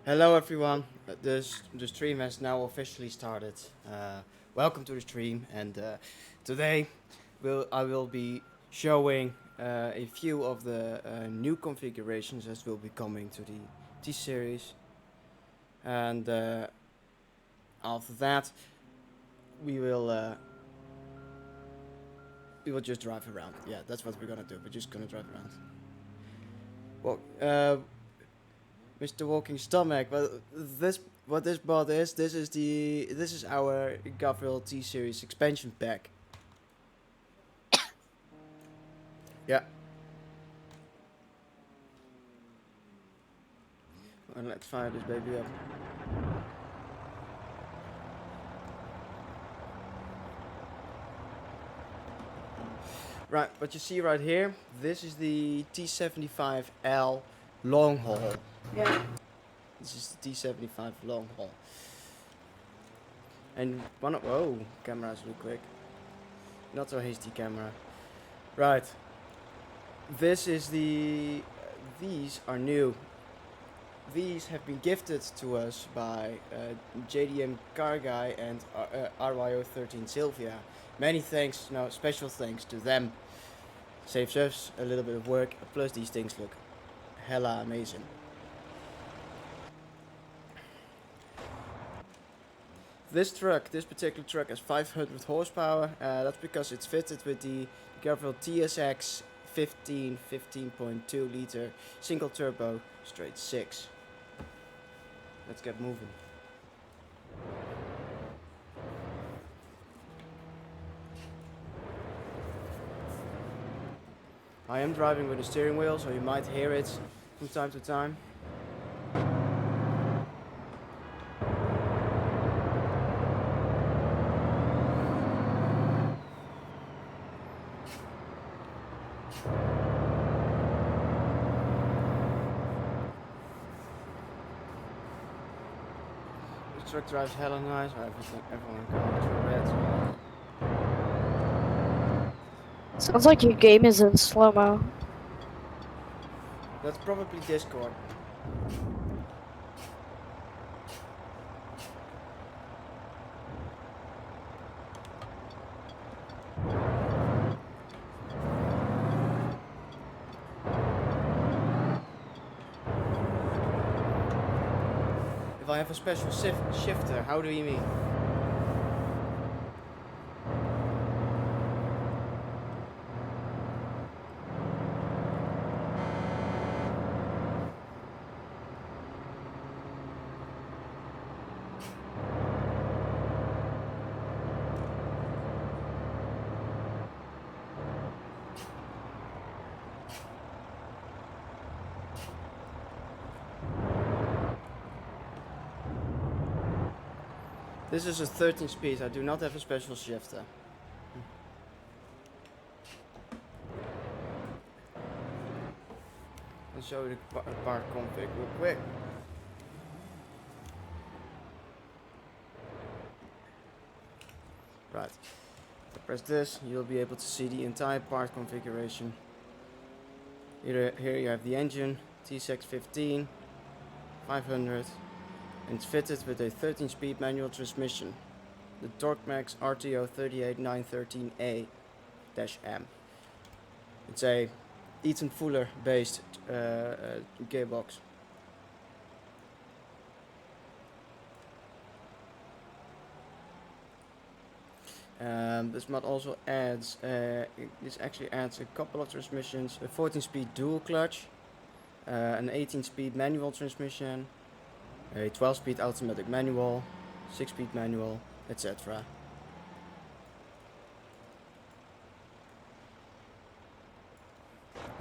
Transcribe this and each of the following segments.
Hello everyone, the stream has now officially started. Welcome to the stream, and today I will be showing a few of the new configurations that will be coming to the T series, and after that we will uh, we will just drive around. Yeah, that's what we're gonna do. We're just gonna drive around. Well, Mr. Walking Stomach. Well, this what this bot is. This is our Gavril T series expansion pack. Yeah, and let's fire this baby up. Right, what you see right here. This is the T75L long haul. Yeah. This is the T75 long haul. And one of whoa, camera's real quick. Not so hasty camera. Right. This is the. These are new. These have been gifted to us by JDM Car Guy and RYO13 Sylvia. Many thanks, no, special thanks to them. Saves us a little bit of work, plus these things look hella amazing. This particular truck has 500 horsepower. That's because it's fitted with the Gavril TSX 15.2 liter single turbo straight 6. Let's get moving. I am driving with a steering wheel, so you might hear it from time to time. The truck drives hella nice. Everyone going through red. Sounds like your game is in slow-mo. That's probably Discord. If I have a special shifter, how do you mean? This is a 13 speed. I do not have a special shifter. I'll show you the part config real quick. Right. If I press this, you'll be able to see the entire part configuration. Here you have the engine, T6 15, 500, and it's fitted with a 13-speed manual transmission. The TorqueMax RTO 38913A-M. It's a Eaton Fuller based gearbox. This mod also adds, this actually adds a couple of transmissions, a 14-speed dual clutch, an 18-speed manual transmission, a 12-speed automatic manual, 6-speed manual, etc.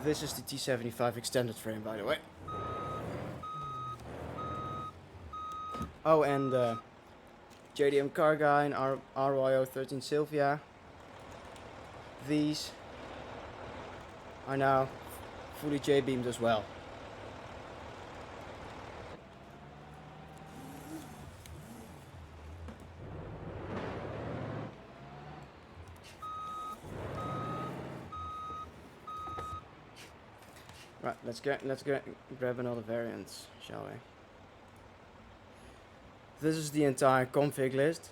This is the T75 extended frame, by the way. Oh, and JDM Car Guy and RYO13 Sylvia. These are now fully J-beamed as well. Right, let's grab another variant, shall we? This is the entire config list.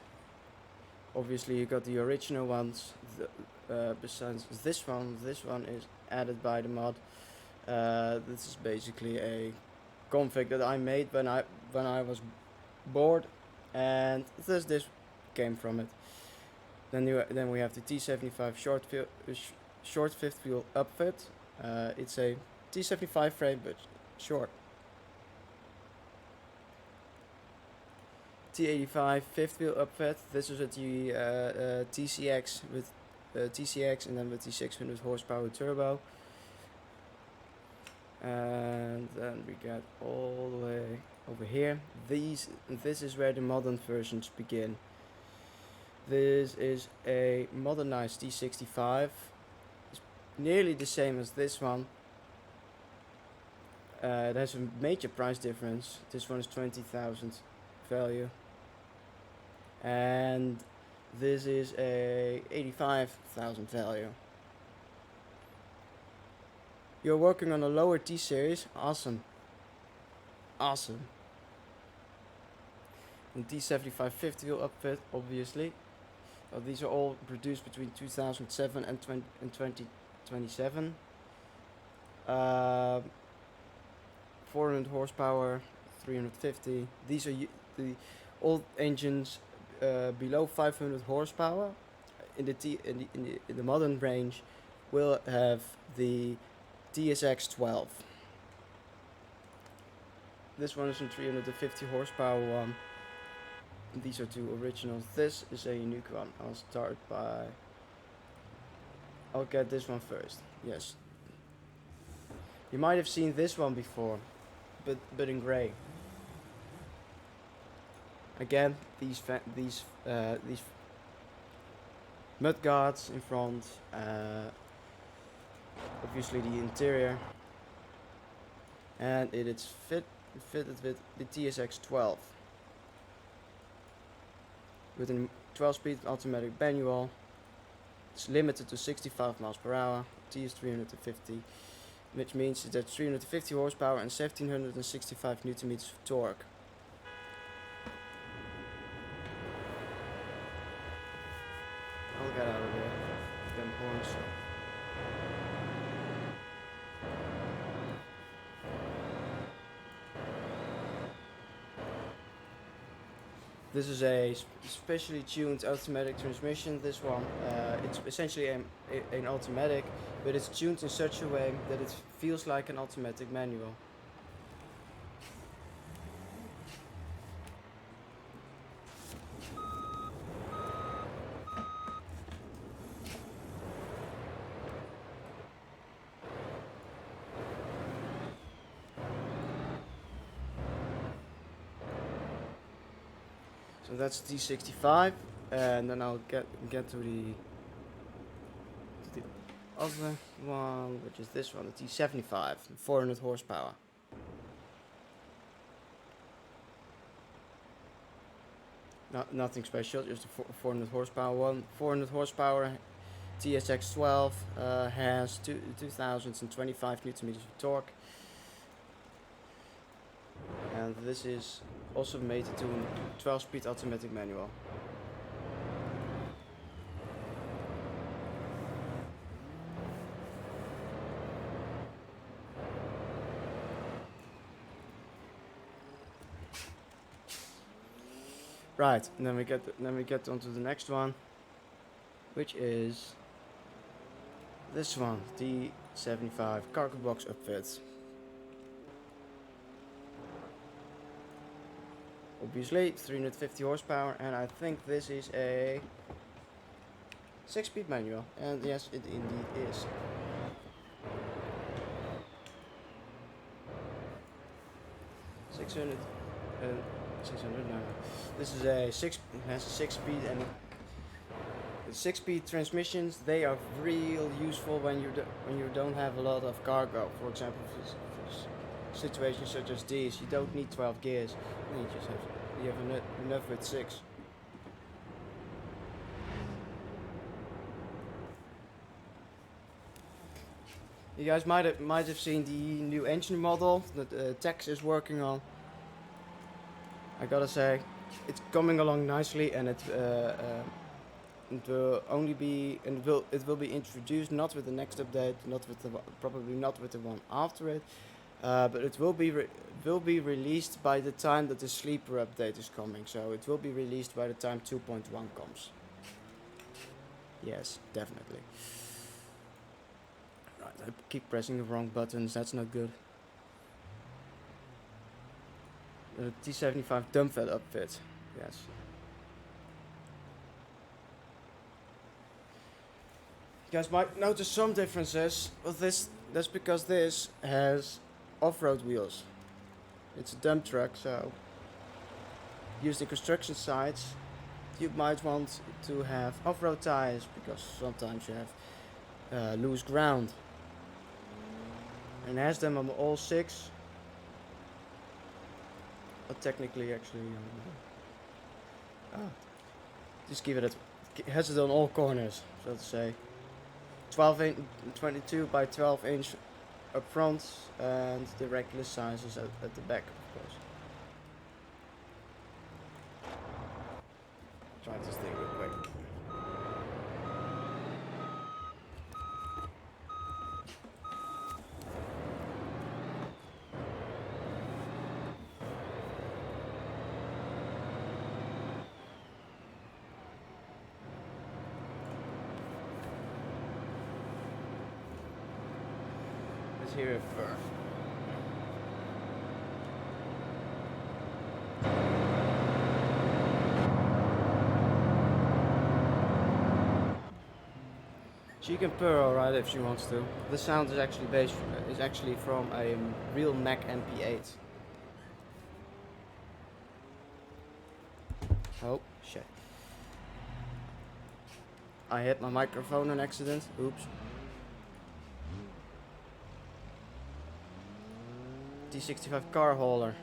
Obviously you got the original ones. Besides this one is added by the mod. This is basically a config that I made when I was bored, and this came from it. Then we have the T75 short fifth wheel upfit. It's a T75 frame but short. T85 fifth wheel upfit. This is at the TCX with TCX, and then with the 600 horsepower turbo. And then we get all the way over here. This is where the modern versions begin. This is a modernized T65. It's nearly the same as this one. It has a major price difference. This one is 20,000 value, and this is a 85,000 value. You're working on a lower T series. Awesome. Awesome. And T75 fifth wheel upfit, obviously. These are all produced between 2007 and 2027. 400 horsepower, 350. These are the old engines below 500 horsepower. In the modern range, will have the TSX12. This one is a 350 horsepower one. These are two originals. This is a unique one. I'll get this one first. Yes. You might have seen this one before, but in grey. Again, these mud guards in front. Obviously the interior, and it is fitted with the TSX12 with a 12-speed automatic manual. It's limited to 65 miles per hour. T is 350, which means that's 350 horsepower and 1765 Newton meters of torque. I'll get out of there. Them horns. This is a specially tuned automatic transmission. This one, it's essentially an automatic, but it's tuned in such a way that it feels like an automatic manual. So that's T65, and then I'll get to the other one, which is this one, the T75, 400 horsepower. Nothing special, just a 400 horsepower one. 400 horsepower TSX12 has 2025 Newton meters of torque, and this is also mated to a 12-speed automatic manual. Right, and then we get onto the next one, which is this one, the 75 cargo box upfit. Obviously 350 horsepower, and I think this is a 6-speed manual, and yes, it indeed is. This is a has a 6-speed, and the 6-speed transmissions, they are real useful when you don't have a lot of cargo. For example, for situations such as these, you don't need 12 gears. You have enough with 6. You guys might have seen the new engine model that Tex is working on. I gotta say, it's coming along nicely, and it will only be, and it will be introduced not with the next update, not with the probably not with the one after it, but it will be released by the time that the sleeper update is coming. So it will be released by the time 2.1 comes. Yes, definitely. Right, I keep pressing the wrong buttons. That's not good. The T75 dump fed upfit. Yes. You guys might notice some differences, but that's because this has off-road wheels. It's a dump truck, so used in construction sites, you might want to have off-road tires because sometimes you have loose ground. And it has them on all 6. But technically, actually, just give it. It has it on all corners, so to say. 22 by 12 inch up front, and the regular sizes at the back, of course. Try this thing real quick. Let's hear it first. She can purr alright if she wants to. The sound is actually from a real Mac MP8. Oh shit! I hit my microphone on accident. Oops. T65 car hauler.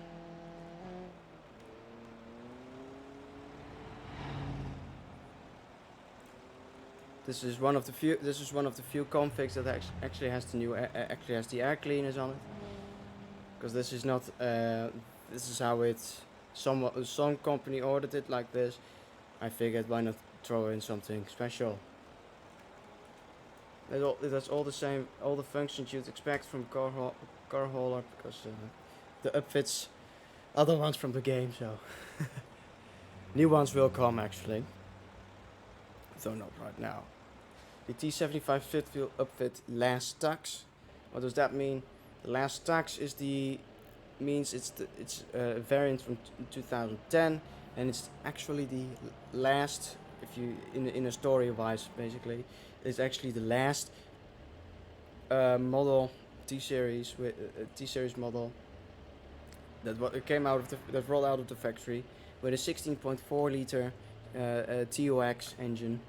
This is one of the few. This is one of the few configs that actually has the new actually has the air cleaners on it. Because this is not. This is how it's. Some company ordered it like this. I figured why not throw in something special. That's all the same. All the functions you'd expect from car hauler, because the upfits other ones from the game. So new ones will come actually. Though not right now. The T75 fifth wheel upfit last tax. What does that mean? The last tax is means it's a variant from 2010, and it's actually the last. If you in a story wise, basically, it's actually the last model T-series with T-series model that came out of that rolled out of the factory with a 16.4 liter TOX engine.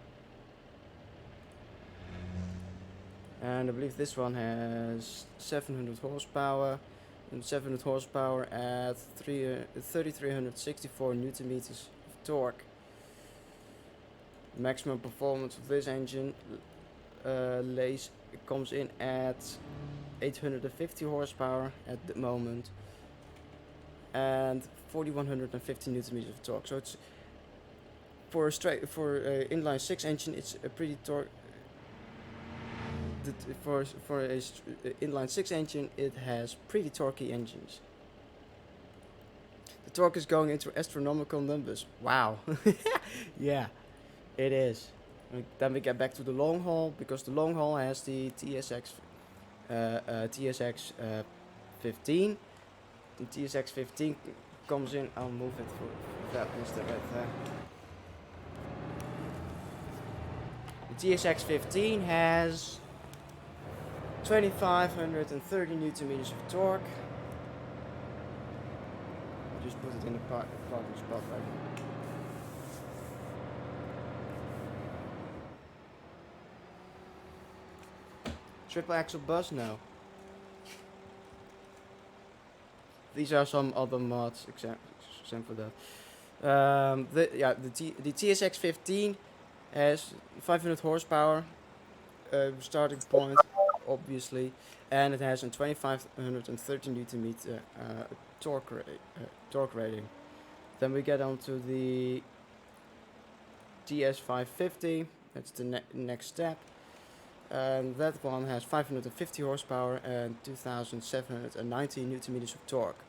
And I believe this one has 700 horsepower, and 700 horsepower at 3,364 newton meters of torque. Maximum performance of this engine comes in at 850 horsepower at the moment, and 4,150 newton meters of torque. So it's for a inline 6 engine, it's a pretty torque. For a inline 6 engine, it has pretty torquey engines. The torque is going into astronomical numbers. Wow. Yeah, it is. Then we get back to the long haul, because the long haul has the TSX 15. The TSX 15 comes in. I'll move it for that instead right there. The TSX 15 has 2,530 newton meters of torque. I'll just put it in the parking spot right now. Triple axle bus? No. These are some other mods, except for that. The TSX 15 has 500 horsepower starting point, obviously, and it has a 2,530 newton meter torque rating. Then we get onto the DS550. That's the next step. And that one has 550 horsepower and 2,790 newton meters of torque.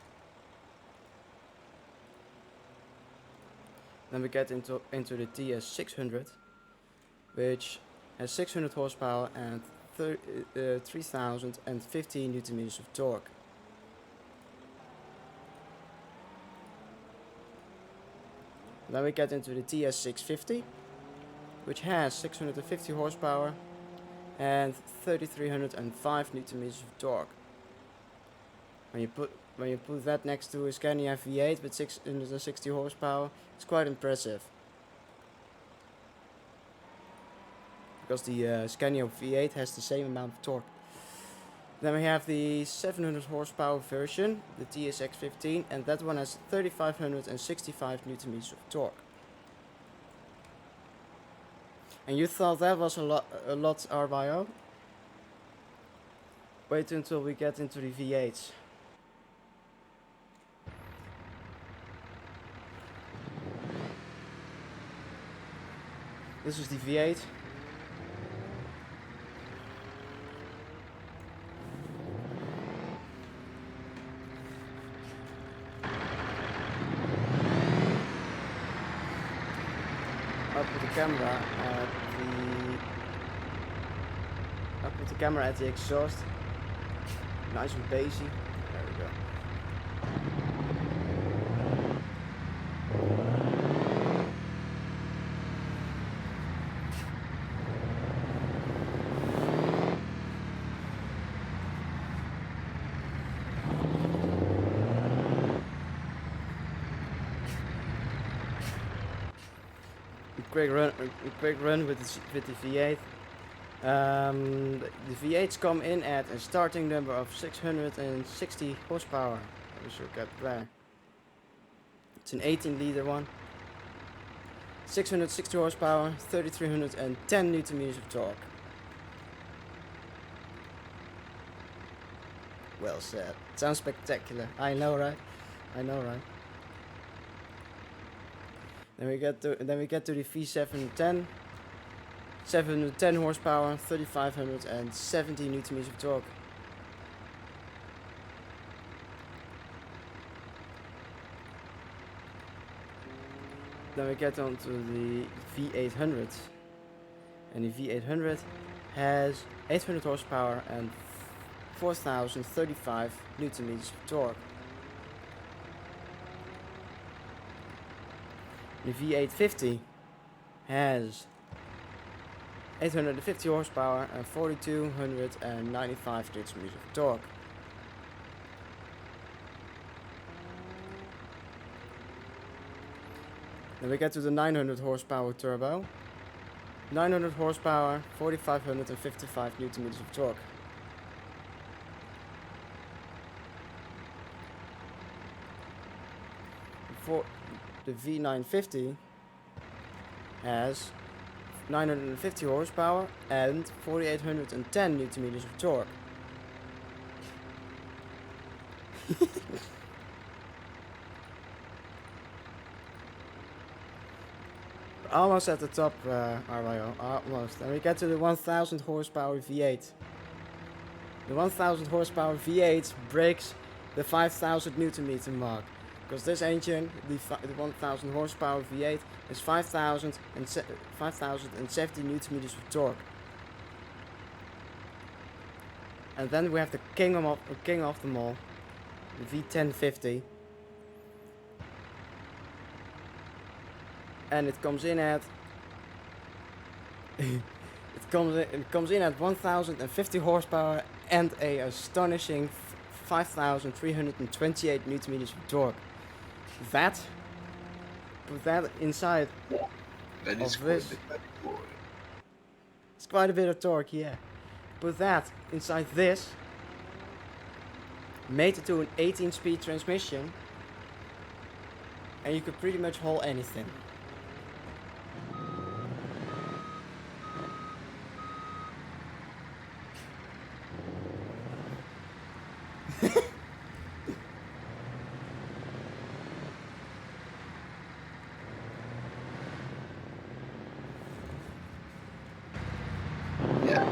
Then we get into the DS600, which has 600 horsepower and 3,050 newton meters of torque. Then we get into the DS650, which has 650 horsepower and 3,305 newton meters of torque. When you put that next to a Scania V8 with 660 horsepower, it's quite impressive. Because the Scania V8 has the same amount of torque. Then we have the 700 horsepower version, the TSX15, and that one has 3,565 newton meters of torque. And you thought that was a lot RYO? Wait until we get into the V8s. This is the V8. Up with the camera at the exhaust. Nice and bassy. There we go. Quick run with the V8. The V8s come in at a starting number of 660 horsepower. We should get there. It's an 18-liter one. 660 horsepower, 3,310 newton meters of torque. Well said. Sounds spectacular. I know, right? I know, right? Then we get to the V710. 710 horsepower, 3,570 newton meters of torque. Then we get on to the V800. And the V800 has 800 horsepower and 4,035 newton meters of torque. The V850 has 850 horsepower and 4,295 newton meters of torque. Then we get to the 900 horsepower turbo. 900 horsepower, 4,555 newton meters of torque. For the V950 has 950 horsepower and 4,810 newton meters of torque. Almost at the top, RYO, almost. And we get to the 1000 horsepower V8. The 1000 horsepower V8 breaks the 5000 newton meter mark. Because this engine, the 1000 horsepower V8, is 5,070 newton meters of torque. And then we have the king of them all, the V1050. And it comes in at it comes in at 1050 horsepower and a astonishing 5,328 newton meters of torque. Put that inside That is of this. It's quite a bit of torque, yeah. Put that inside this, made it to an 18-speed transmission, and you could pretty much haul anything.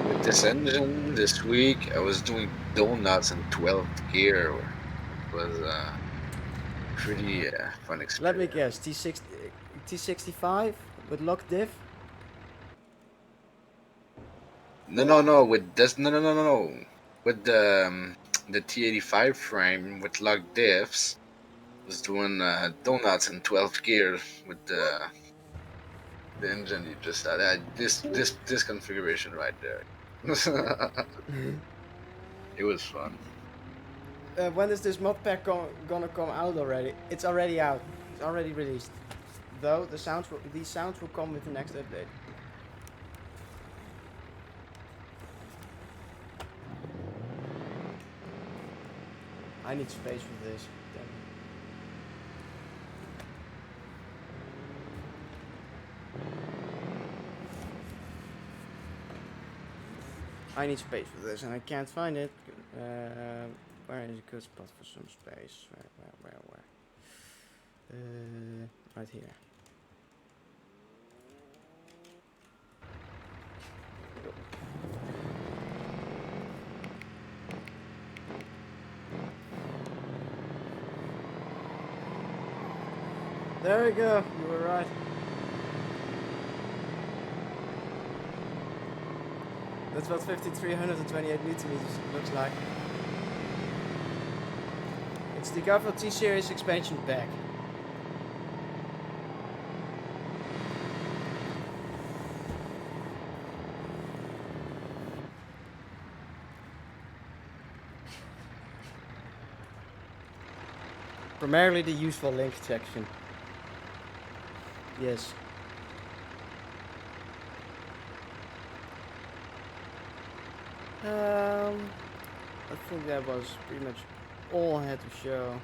With this engine this week, I was doing donuts in 12th gear. It was a pretty fun Let me experience. guess, T65 with lock diff? No. With this, no. With the T85 frame with locked diffs, was doing donuts in 12th gear with the engine you just had. This configuration right there. It was fun. When is this mod pack gonna come out already? It's already out. It's already released. Though these sounds will come with the next update. I need space for this. Damn it. I need space for this, and I can't find it. Where is a good spot for some space? Where? Right here. There we go. You were right. That's what 5328 meters looks like. It's the Garfield T-Series expansion pack. Primarily the useful link section. Yes. I think that was pretty much all I had to show.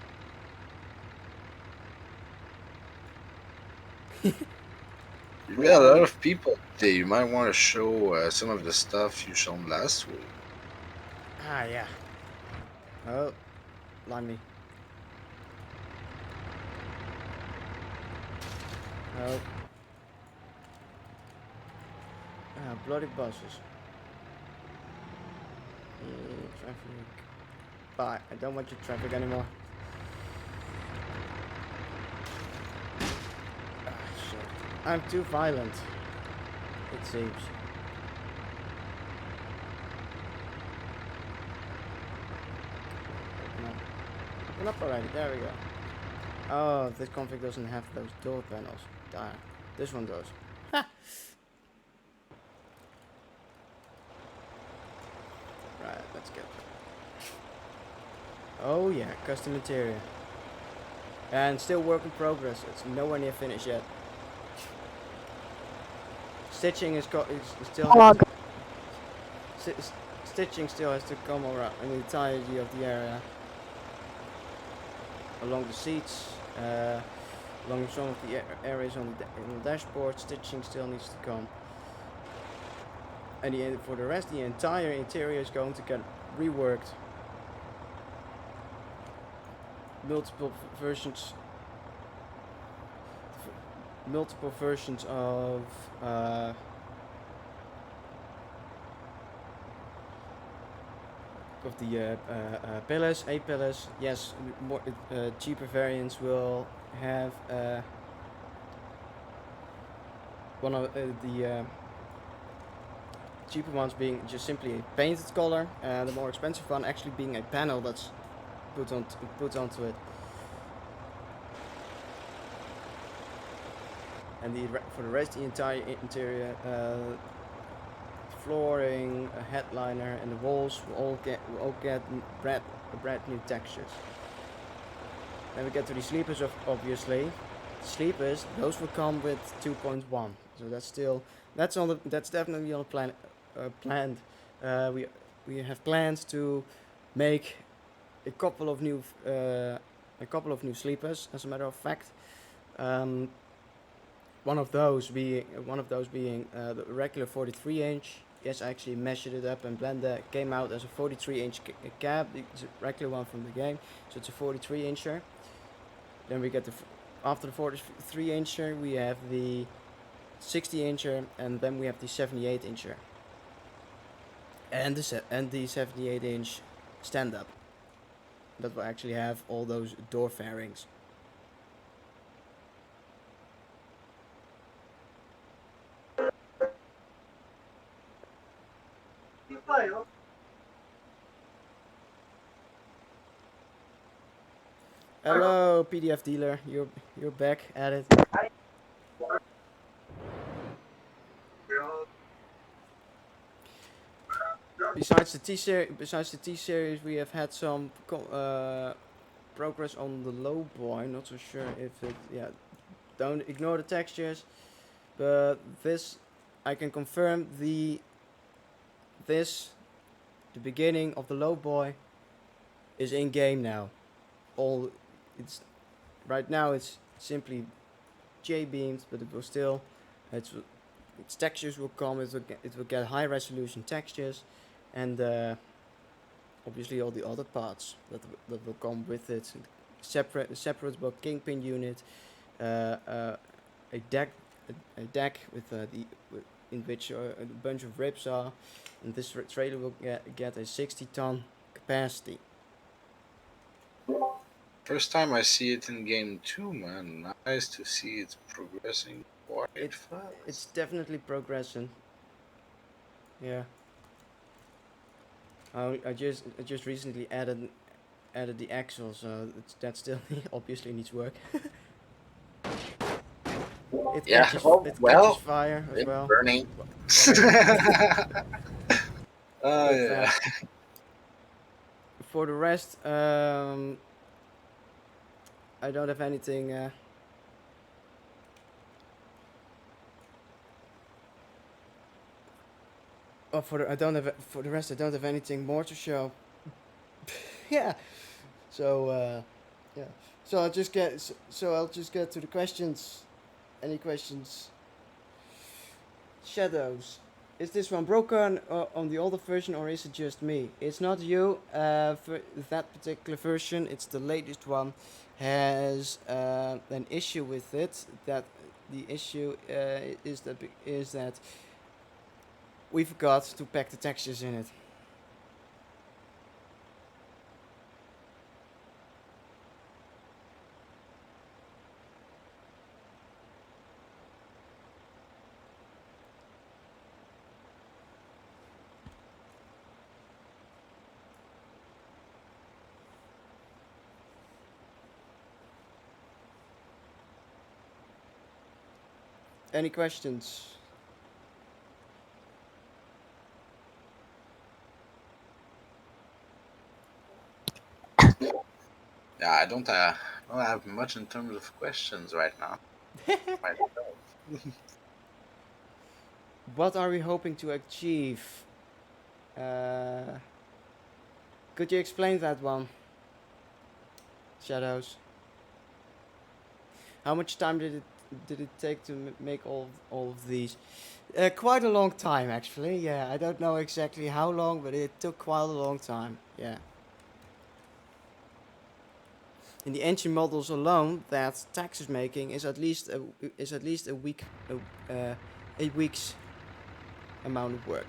You got a lot of people today. You might want to show some of the stuff you shown last week. Ah, yeah. Oh, blimey. Oh. Ah, bloody buses. Traffic. Bye. I don't want your traffic anymore. Ah, shit. I'm too violent. It seems. Open up already. There we go. Oh, this config doesn't have those door panels. Darn. This one does. Ha! Right, let's get. Oh yeah, custom interior. And still work in progress. It's nowhere near finished yet. Stitching is still. Log. Stitching still has to come around in the entirety of the area. Along the seats, along some of the areas on the dashboard, stitching still needs to come. And for the rest, the entire interior is going to get reworked. Multiple versions of the pillars, A pillars. Yes, more cheaper variants will have one of the cheaper ones being just simply a painted color, and the more expensive one actually being a panel that's put onto it. And for the rest, the entire interior, flooring, a headliner, and the walls will all get brand new textures. Then we get to the sleepers, obviously. Sleepers, those will come with 2.1. So that's definitely on the planned. We have plans to make a couple of new sleepers. As a matter of fact, one of those being the regular 43-inch. Yes, I actually measured it up, and Blender came out as a 43-inch cab. It's a regular one from the game, so it's a 43-incher. Then we get after the 43-incher, we have the 60-incher, and then we have the 78-incher. and the 78-inch stand-up that will actually have all those door fairings. Hello, PDF dealer. You're back at it. Besides the T series, we have had some progress on the Lowboy. Not so sure if it. Yeah, don't ignore the textures. But this, I can confirm the beginning of the Lowboy is in game now. All it's right now it's simply J-beams, but it will still its textures will come. It will get high resolution textures, and obviously all the other parts that will come with it. Separate kingpin unit, a deck with in which a bunch of ribs are, and this trailer will get a 60-ton capacity. First time I see it in game 2, man. Nice to see it progressing quite fast. It's definitely progressing. Yeah. I just recently added the axle, so that still obviously needs work. It catches fire as it's well. burning. Oh But, yeah. for the rest, I don't have anything. For the rest, I don't have anything more to show. Yeah. So yeah. So I'll just get to the questions. Any questions? Shadows. Is this one broken on the older version, or is it just me? It's not you. For that particular version, it's the latest one, has an issue with it. That the issue is that we forgot to pack the textures in it. Any questions? Yeah, I don't have much in terms of questions right now. What are we hoping to achieve? Could you explain that one? Shadows. How much time did it take to make all of these? Quite a long time, actually. Yeah, I don't know exactly how long, but it took quite a long time. Yeah. In the engine models alone, that Tax is making is at least a week, 8 weeks amount of work.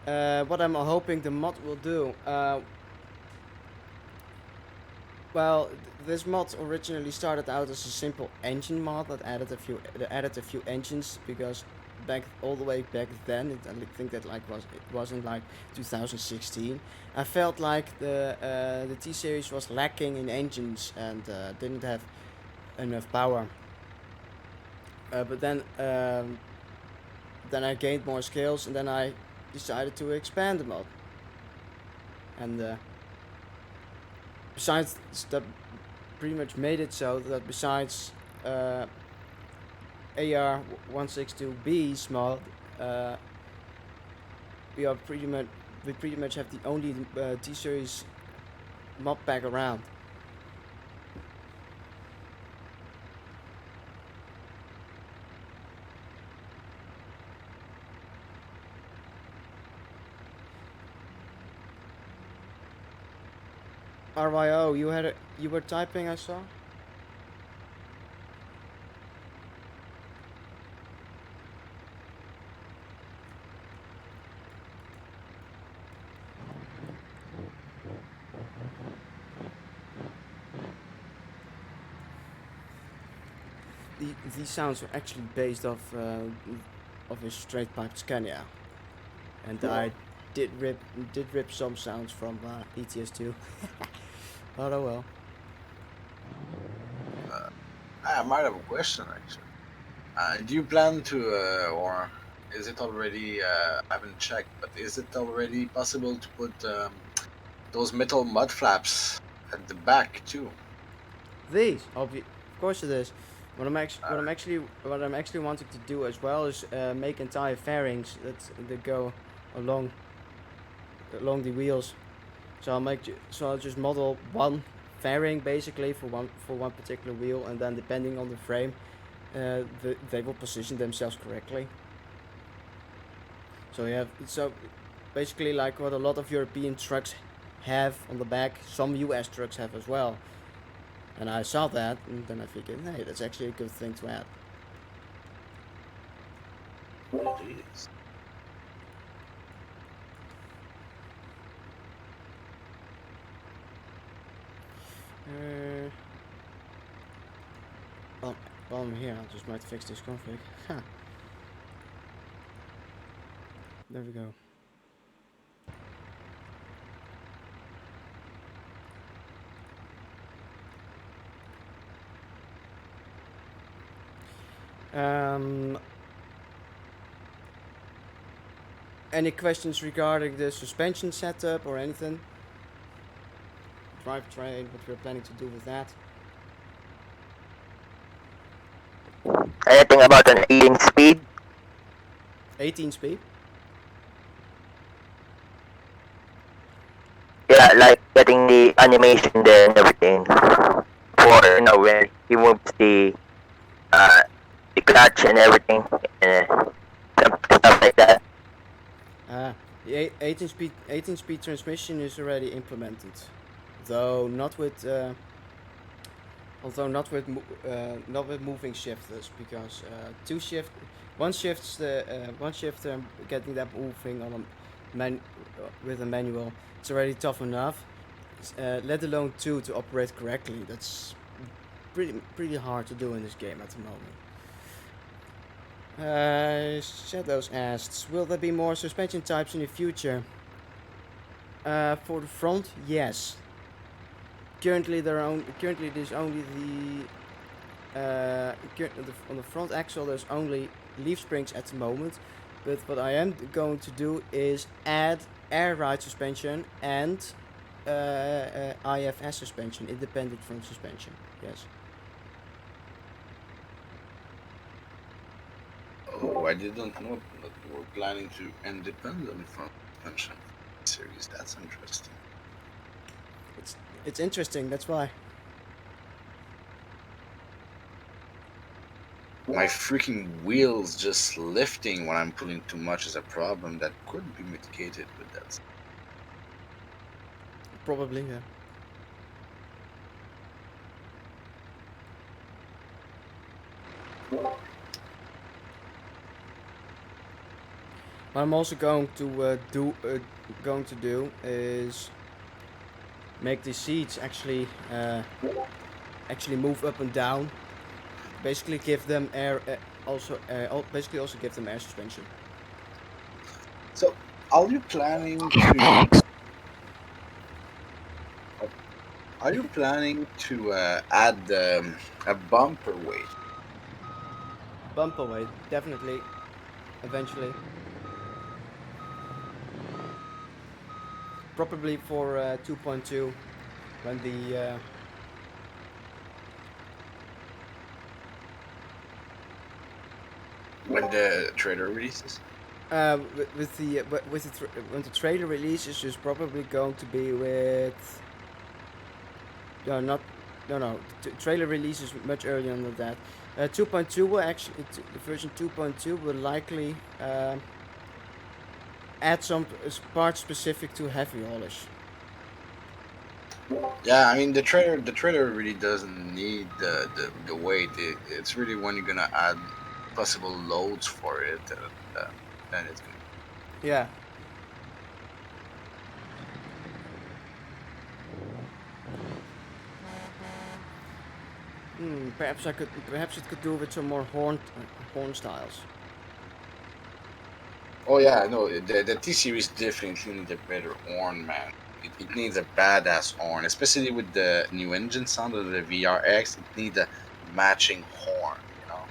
Yeah. What I'm hoping the mod will do. Well, this mod originally started out as a simple engine mod that added a few engines, because all the way back then, I think that it wasn't like 2016. I felt like the T series was lacking in engines and didn't have enough power. But then I gained more skills, and then I decided to expand the mod. And besides that, pretty much made it so that besides AR162B's mod, we pretty much have the only T-series mod pack around. RYO, you were typing, I saw. these sounds are actually based off of a straight pipe Scania, and I did rip some sounds from ETS2. But oh well. I might have a question actually. Do you plan to, or is it already? I haven't checked, but is it already possible to put those metal mud flaps at the back too? These, of course it is. Uh, What I'm actually wanting to do as well is make entire fairings that go along the wheels. So I'll just model one fairing basically for one particular wheel, and then depending on the frame, they will position themselves correctly. So basically like what a lot of European trucks have on the back, some US trucks have as well. And I saw that, and then I figured, hey, that's actually a good thing to add. it is. Well, while I'm here, I just might fix this config. Huh. There we go. Any questions regarding the suspension setup or anything? Drivetrain, what we're planning to do with that? Anything about an 18 speed? 18 speed? Yeah, like getting the animation there and everything. For, when he moves the clutch and everything. Stuff like that. The 18 speed transmission is already implemented, though not with not with moving shifters, because one shifter getting that moving on with a manual, it's already tough enough. Let alone two to operate correctly. That's pretty hard to do in this game at the moment. Shadows asks, will there be more suspension types in the future? For the front, yes. Currently there's only on the front axle there's only leaf springs at the moment. But what I am going to do is add air ride suspension and IFS suspension, independent front suspension. Yes. Oh, I didn't know that you were planning to independent from suspension series. That's interesting. It's interesting. That's why. My freaking wheels just lifting when I'm pulling too much is a problem that could be mitigated with that. Probably, yeah. What I'm also going to do is make the seats actually move up and down. Basically, give them air. Basically, also give them air suspension. So, are you planning to? Are you planning to add a bumper weight? Bumper weight, definitely. Eventually. Probably for 2.2 when the When the trailer releases? when the trailer releases is probably going to be with the trailer release is much earlier than that. 2.2 will actually version 2.2 will likely add some parts specific to heavy haulage. Yeah, I mean the trailer really doesn't need the weight. It's really when you're gonna add possible loads for it, then it's gonna. Yeah. Perhaps I could. Perhaps it could do with some more horn styles. Oh yeah, no, the T series definitely needs a better horn, man. It needs a badass horn, especially with the new engine sound of the VRX. It needs a matching horn, you know.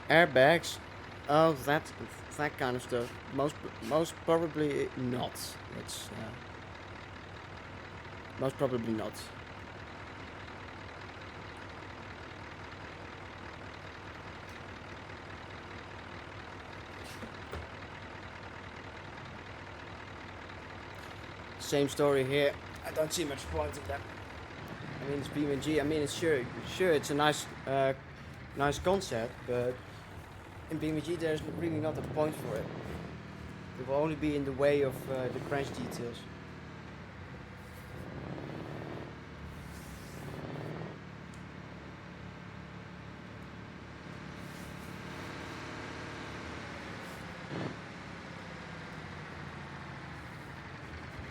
Airbags. Oh, that kind of stuff. Most probably not. It's most probably not. Same story here. I don't see much point in that. I mean, it's BeamNG. I mean, it's sure, it's a nice concept, but in BeamNG there's really not a point for it. It will only be in the way of the crash details.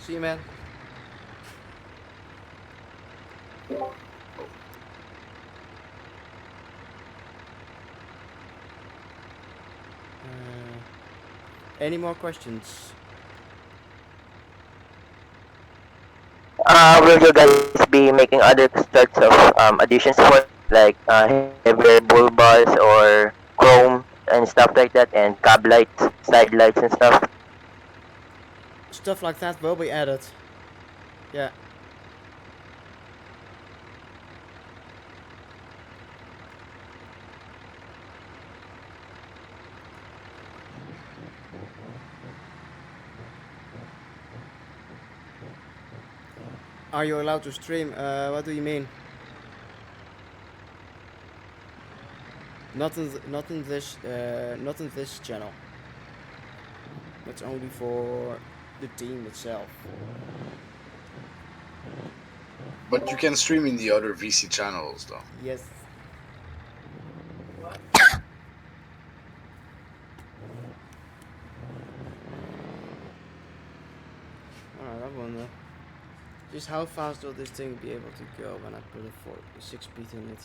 See you, man. Any more questions? Will you guys be making other sorts of additions for it, like heavier bull bars or chrome and stuff like that, and cab lights, side lights and stuff? Stuff like that will be added. Yeah. Are you allowed to stream? What do you mean? Not in this channel. That's only for the team itself. But you can stream in the other VC channels, though. Yes. Alright, that one. Just how fast will this thing be able to go when I put a 6-speed in it?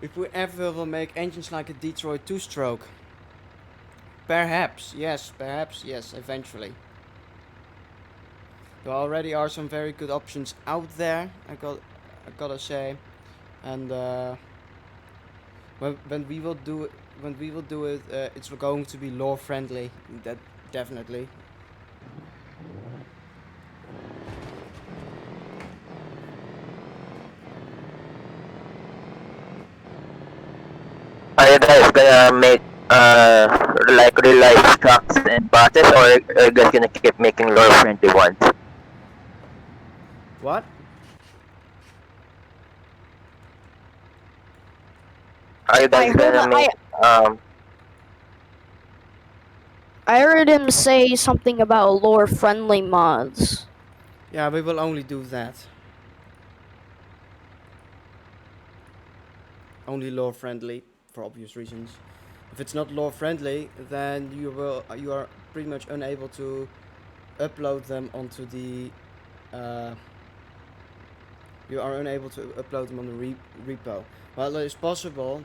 If we ever will make engines like a Detroit 2-stroke. Perhaps, yes, eventually. There already are some very good options out there, I gotta say. And when we will do it, it's going to be lore friendly. That definitely. Are you guys gonna make like real life trucks and buses, or are you guys gonna keep making lore friendly ones? What? Are you I guys heard gonna make I heard him say something about lore friendly mods. Yeah, we will only do that. Only lore friendly, for obvious reasons. If it's not lore friendly, then you are pretty much unable to upload them onto the. You are unable to upload them on the repo. Well, it is possible.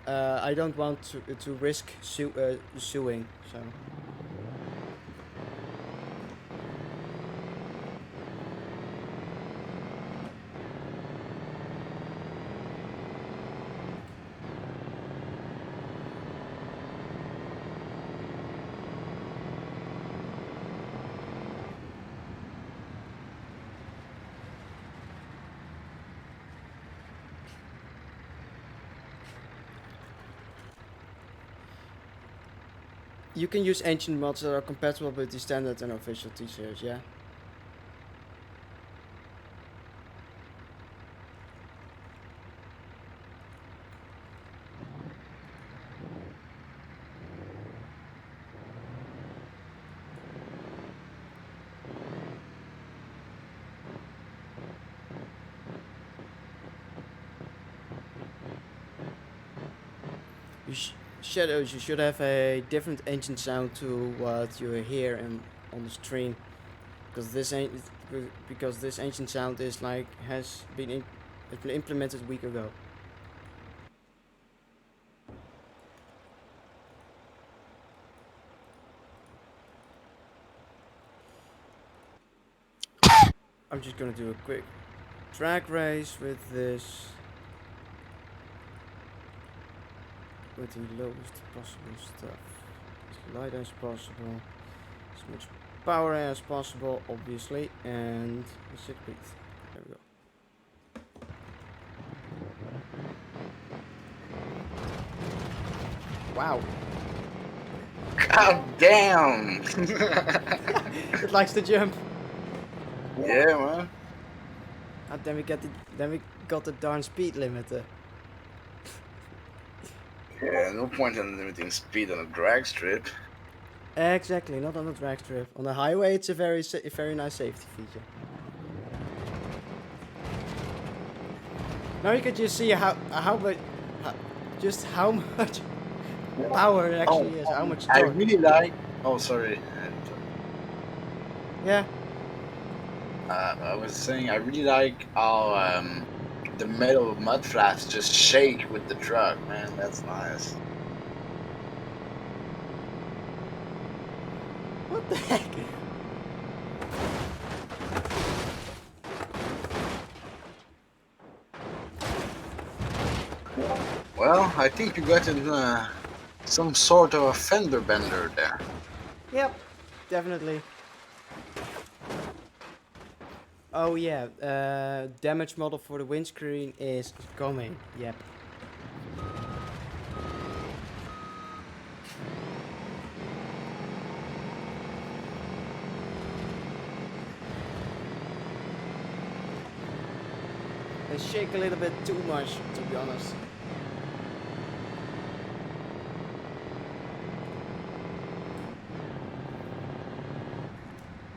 I don't want to risk suing, so. You can use ancient mods that are compatible with the standard and official T-series, yeah? Shadows, you should have a different engine sound to what you hear on the stream, because this engine sound is like has been implemented a week ago. I'm just gonna do a quick drag race with this, with the lowest possible stuff, as light as possible, as much power as possible, obviously, and the circuit. There we go. Wow. God damn! It likes to jump. Yeah, man. And then we got the darn speed limiter. Yeah, no point in limiting speed on a drag strip. Exactly, not on a drag strip. On the highway, it's a very nice safety feature. Now you can just see how much, just how much power it actually is, how much I torque. really like. Oh, sorry. Yeah, I was saying I really like how the metal mud flaps just shake with the truck, man. That's nice. what the heck? Well, I think you got in some sort of a fender bender there. Yep, definitely. Oh yeah, damage model for the windscreen is coming. Yep. They shake a little bit too much, to be honest.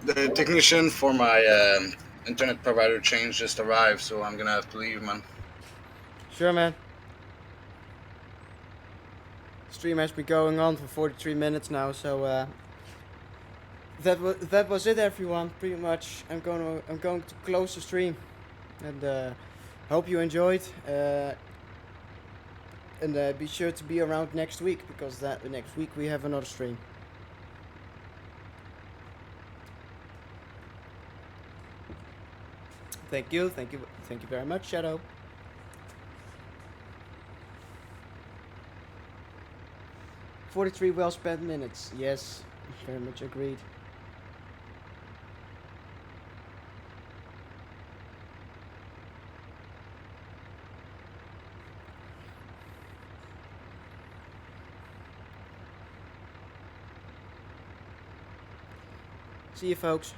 The technician for my internet provider change just arrived, so I'm gonna have to leave, man. Sure, man. Stream has been going on for 43 minutes now, so that was it, everyone. Pretty much, I'm going to close the stream, and hope you enjoyed. And be sure to be around next week, because next week we have another stream. Thank you very much, Shadow. 43 well spent minutes. Yes, very much agreed. See you, folks.